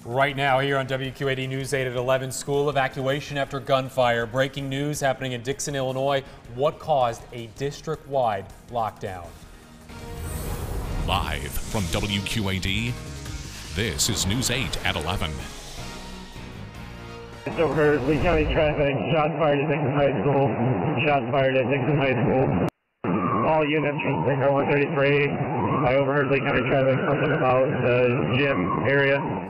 Right now here on WQAD News 8 at 11, school evacuation after gunfire. Breaking news happening in Dixon, Illinois. What caused a district-wide lockdown? Live from WQAD, this is News 8 at 11. Over Lee County traffic, shots fired at Dixon High School, shots fired at Dixon High School. All units from Singer 133. I overheard Lee County traffic, something about the gym area.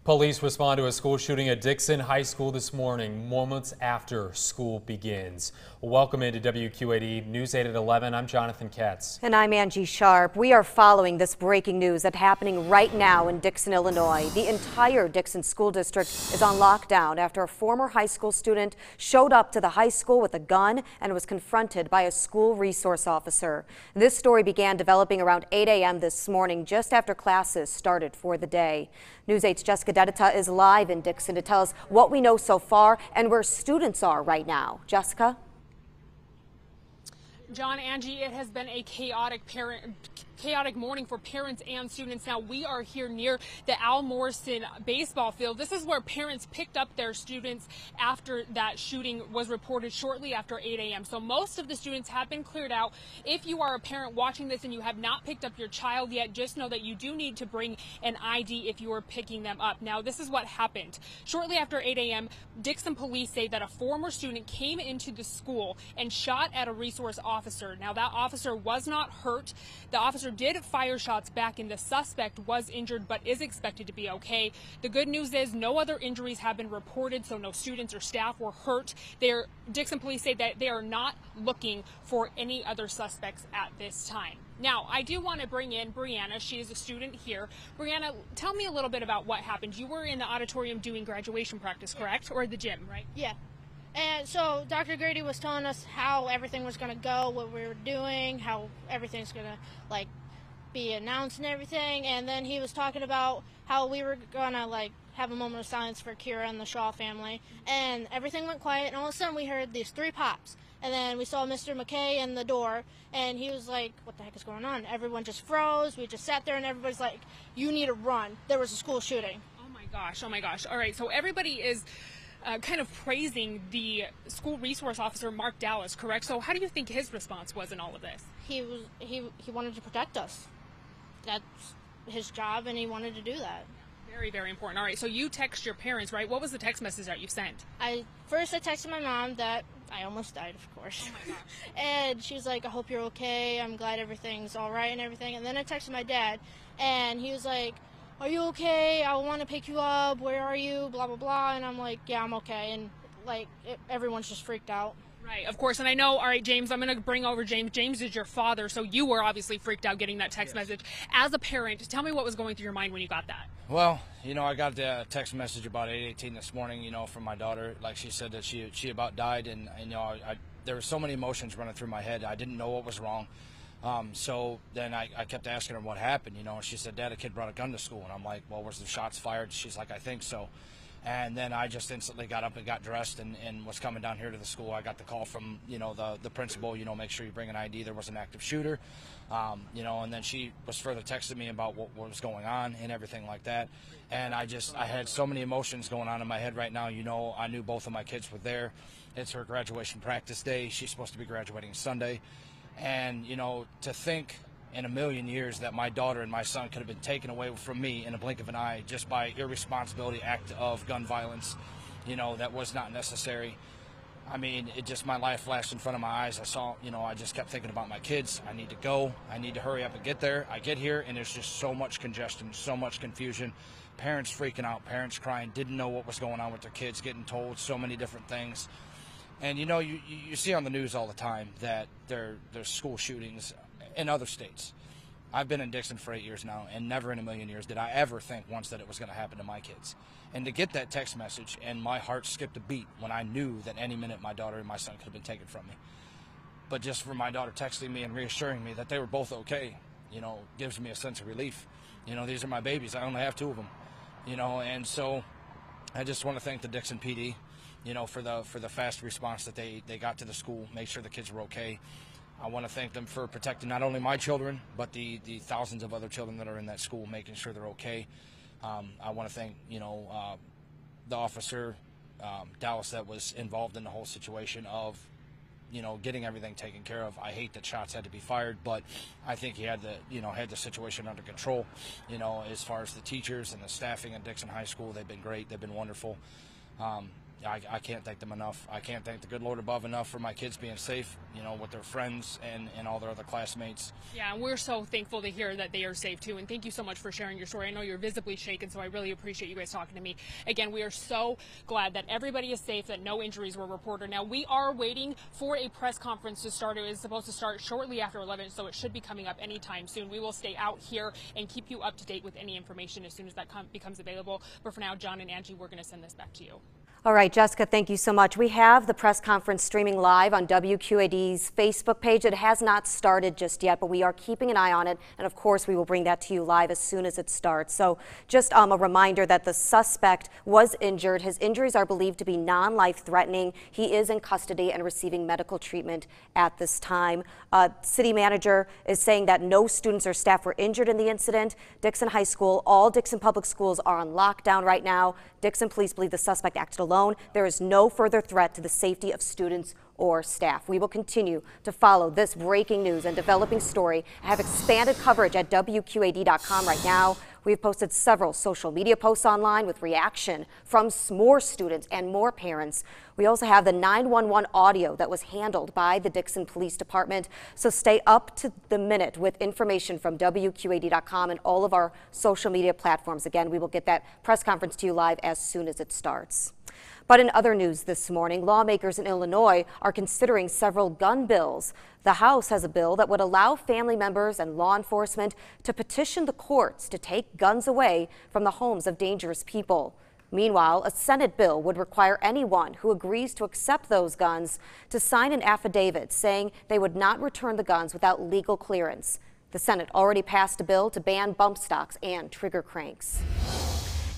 Police respond to a school shooting at Dixon High School this morning, moments after school begins. Welcome into WQAD News 8 at 11. I'm Jonathan Katz. And I'm Angie Sharp. We are following this breaking news that's happening right now in Dixon, Illinois. The entire Dixon School District is on lockdown after a former high school student showed up to the high school with a gun and was confronted by a school resource officer. This story began developing around 8 a.m. this morning, just after classes started for the day. News 8's Jessica Dedita is live in Dixon to tell us what we know so far and where students are right now. Jessica? John, Angie, it has been a chaotic morning for parents and students. Now we are here near the Al Morrison baseball field. This is where parents picked up their students after that shooting was reported shortly after 8 a.m. So most of the students have been cleared out. If you are a parent watching this and you have not picked up your child yet, just know that you do need to bring an ID if you are picking them up. Now this is what happened. Shortly after 8 a.m., Dixon police say that a former student came into the school and shot at a resource officer. Now that officer was not hurt. The officer did fire shots back and the suspect was injured but is expected to be okay. The good news is no other injuries have been reported, so no students or staff were hurt. Dixon police say that they are not looking for any other suspects at this time. Now, I do want to bring in Brianna. She is a student here. Brianna, tell me a little bit about what happened. You were in the auditorium doing graduation practice, correct? Or the gym, right? Yeah. And so Dr. Grady was telling us how everything was going to go, what we were doing, how everything's going to, be announced and everything. And then he was talking about how we were going to, have a moment of silence for Kira and the Shaw family. And everything went quiet, and all of a sudden we heard these 3 pops. And then we saw Mr. McKay in the door, and he was like, what the heck is going on? Everyone just froze. We just sat there, and everybody's like, you need to run. There was a school shooting. Oh, my gosh. Oh, my gosh. All right, so everybody is kind of praising the school resource officer, Mark Dallas, correct? So how do you think his response was in all of this? He wanted to protect us. That's his job, and he wanted to do that. Very, very important. All right, so you text your parents, right? What was the text message that you sent? First I texted my mom that I almost died, of course. Oh my gosh. And she's like, I hope you're okay. I'm glad everything's all right and everything. And then I texted my dad, and he was like, are you okay? I want to pick you up. Where are you? Blah, blah, blah. And I'm like, yeah, I'm okay. And, everyone's just freaked out. Right, of course. And I know, all right, James, I'm going to bring over James. James is your father, so you were obviously freaked out getting that text message. As a parent, tell me what was going through your mind when you got that. Well, I got the text message about 8:18 this morning, from my daughter. Like she said that she about died, and, there were so many emotions running through my head. I didn't know what was wrong. So then I kept asking her what happened, and she said, Dad, a kid brought a gun to school. And I'm like, well, was the shots fired? She's like, I think so. And then I just instantly got up and got dressed and was coming down here to the school. I got the call from, the principal, make sure you bring an ID. There was an active shooter, and then she was further texting me about what was going on and everything like that. And I had so many emotions going on in my head right now. I knew both of my kids were there. It's her graduation practice day. She's supposed to be graduating Sunday. And, to think in a million years that my daughter and my son could have been taken away from me in a blink of an eye just by irresponsibility act of gun violence, that was not necessary. I mean, my life flashed in front of my eyes. I just kept thinking about my kids. I need to go. I need to hurry up and get there. I get here, and there's just so much congestion, so much confusion. Parents freaking out, parents crying, didn't know what was going on with their kids, getting told so many different things. And, you see on the news all the time that there's school shootings in other states. I've been in Dixon for 8 years now, and never in a million years did I ever think once that it was going to happen to my kids. And to get that text message, and my heart skipped a beat when I knew that any minute my daughter and my son could have been taken from me. But just for my daughter texting me and reassuring me that they were both okay, gives me a sense of relief. These are my babies. I only have 2 of them. And so I just want to thank the Dixon PD, for the fast response that they got to the school, make sure the kids were okay. I want to thank them for protecting not only my children, but the thousands of other children that are in that school, making sure they're okay. I want to thank, the officer, Dallas, that was involved in the whole situation of, getting everything taken care of. I hate that shots had to be fired, but I think he had the situation under control. As far as the teachers and the staffing at Dixon High School, they've been great. They've been wonderful. I can't thank them enough. I can't thank the good Lord above enough for my kids being safe, with their friends and all their other classmates. Yeah, and we're so thankful to hear that they are safe too. And thank you so much for sharing your story. I know you're visibly shaken, so I really appreciate you guys talking to me. Again, we are so glad that everybody is safe, that no injuries were reported. Now, we are waiting for a press conference to start. It is supposed to start shortly after 11, so it should be coming up anytime soon. We will stay out here and keep you up to date with any information as soon as that becomes available. But for now, John and Angie, we're going to send this back to you. All right, Jessica, thank you so much. We have the press conference streaming live on WQAD's Facebook page. It has not started just yet, but we are keeping an eye on it. And of course, we will bring that to you live as soon as it starts. So just a reminder that the suspect was injured. His injuries are believed to be non-life threatening. He is in custody and receiving medical treatment at this time. City manager is saying that no students or staff were injured in the incident. Dixon High School, all Dixon public schools are on lockdown right now. Dixon police believe the suspect acted alone. There is no further threat to the safety of students or staff. We will continue to follow this breaking news and developing story. I have expanded coverage at WQAD.com right now. We've posted several social media posts online with reaction from more students and more parents. We also have the 911 audio that was handled by the Dixon Police Department. So stay up to the minute with information from WQAD.com and all of our social media platforms. Again, we will get that press conference to you live as soon as it starts. But in other news this morning, lawmakers in Illinois are considering several gun bills. The House has a bill that would allow family members and law enforcement to petition the courts to take guns away from the homes of dangerous people. Meanwhile, a Senate bill would require anyone who agrees to accept those guns to sign an affidavit saying they would not return the guns without legal clearance. The Senate already passed a bill to ban bump stocks and trigger cranks.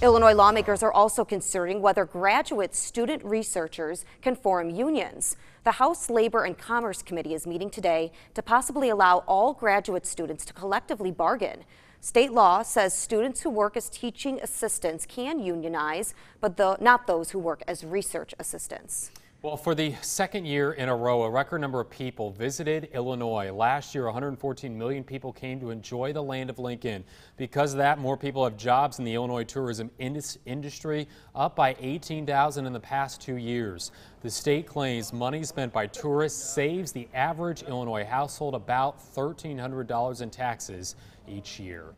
Illinois lawmakers are also considering whether graduate student researchers can form unions. The House Labor and Commerce Committee is meeting today to possibly allow all graduate students to collectively bargain. State law says students who work as teaching assistants can unionize, but not those who work as research assistants. Well, for the second year in a row, a record number of people visited Illinois. Last year, 114 million people came to enjoy the land of Lincoln. Because of that, more people have jobs in the Illinois tourism industry, up by 18,000 in the past 2 years. The state claims money spent by tourists saves the average Illinois household about $1,300 in taxes each year.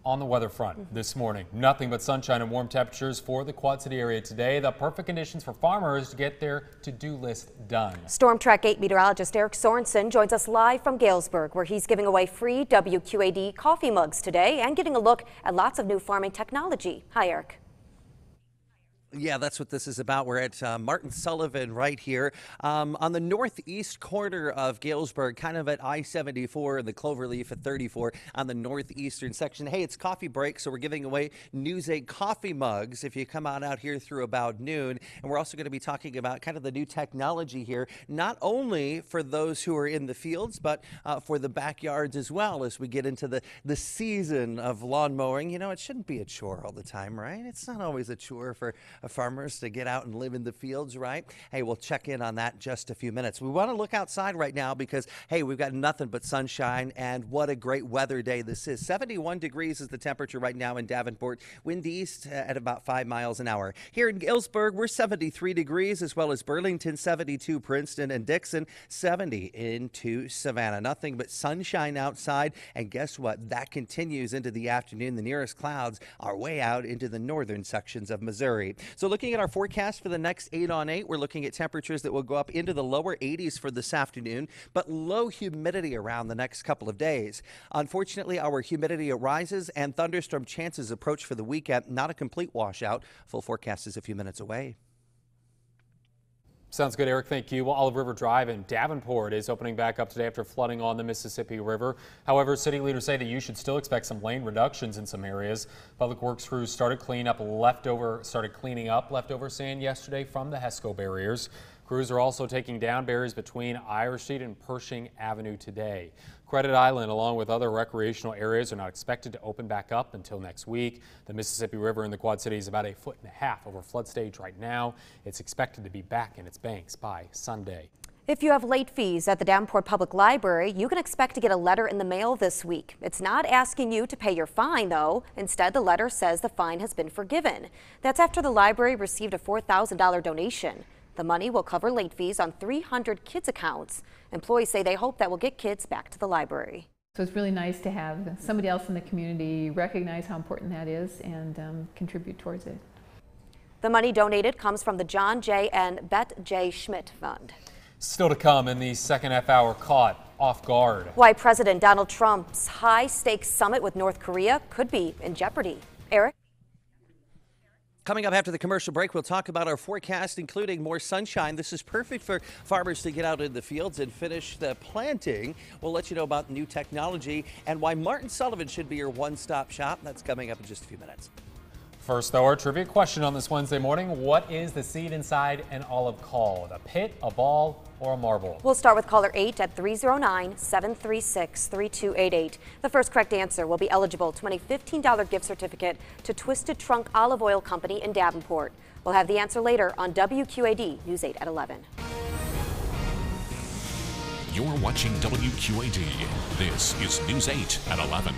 On the weather front this morning, nothing but sunshine and warm temperatures for the Quad City area today. The perfect conditions for farmers to get their to-do list done. Storm Track 8 meteorologist Eric Sorensen joins us live from Galesburg, where he's giving away free WQAD coffee mugs today and getting a look at lots of new farming technology. Hi, Eric. Yeah, that's what this is about. We're at Martin Sullivan right here on the northeast corner of Galesburg, kind of at I-74 and the Cloverleaf at 34 on the northeastern section. Hey, it's coffee break, so we're giving away News 8 coffee mugs if you come out here through about noon. And we're also going to be talking about kind of the new technology here, not only for those who are in the fields, but for the backyards as well as we get into the season of lawn mowing. You know, it shouldn't be a chore all the time, right? It's not always a chore for farmers to get out and live in the fields, right? Hey, we'll check in on that in just a few minutes. We want to look outside right now because, hey, we've got nothing but sunshine, and what a great weather day this is. 71 degrees is the temperature right now in Davenport. Wind east at about 5 miles an hour. Here in Galesburg, we're 73 degrees, as well as Burlington, 72, Princeton, and Dixon, 70 into Savannah. Nothing but sunshine outside, and guess what? That continues into the afternoon. The nearest clouds are way out into the northern sections of Missouri. So looking at our forecast for the next 8 on 8, we're looking at temperatures that will go up into the lower 80s for this afternoon, but low humidity around the next couple of days. Unfortunately, our humidity rises and thunderstorm chances approach for the weekend. Not a complete washout. Full forecast is a few minutes away. Sounds good, Eric. Thank you. Well, Olive River Drive in Davenport is opening back up today after flooding on the Mississippi River. However, city leaders say that you should still expect some lane reductions in some areas. Public Works crews started cleaning up leftover sand yesterday from the HESCO barriers. Crews are also taking down barriers between Irish Street and Pershing Avenue today. Credit Island, along with other recreational areas, are not expected to open back up until next week. The Mississippi River in the Quad Cities is about 1.5 feet over flood stage right now. It's expected to be back in its banks by Sunday. If you have late fees at the Davenport Public Library, you can expect to get a letter in the mail this week. It's not asking you to pay your fine, though. Instead, the letter says the fine has been forgiven. That's after the library received a $4,000 donation. The money will cover late fees on 300 kids' accounts. Employees say they hope that will get kids back to the library. So it's really nice to have somebody else in the community recognize how important that is and contribute towards it. The money donated comes from the John J. and Bet J. Schmidt Fund. Still to come in the second half hour, caught off guard. Why President Donald Trump's high-stakes summit with North Korea could be in jeopardy. Eric? Coming up after the commercial break, we'll talk about our forecast, including more sunshine. This is perfect for farmers to get out in the fields and finish the planting. We'll let you know about new technology and why Martin Sullivan should be your one-stop shop. That's coming up in just a few minutes. First, though, our trivia question on this Wednesday morning. What is the seed inside an olive called? A pit, a ball, or a marble? We'll start with caller 8 at 309-736-3288. The first correct answer will be eligible to win a $15 gift certificate to Twisted Trunk Olive Oil Company in Davenport. We'll have the answer later on WQAD News 8 at 11. You're watching WQAD. This is News 8 at 11.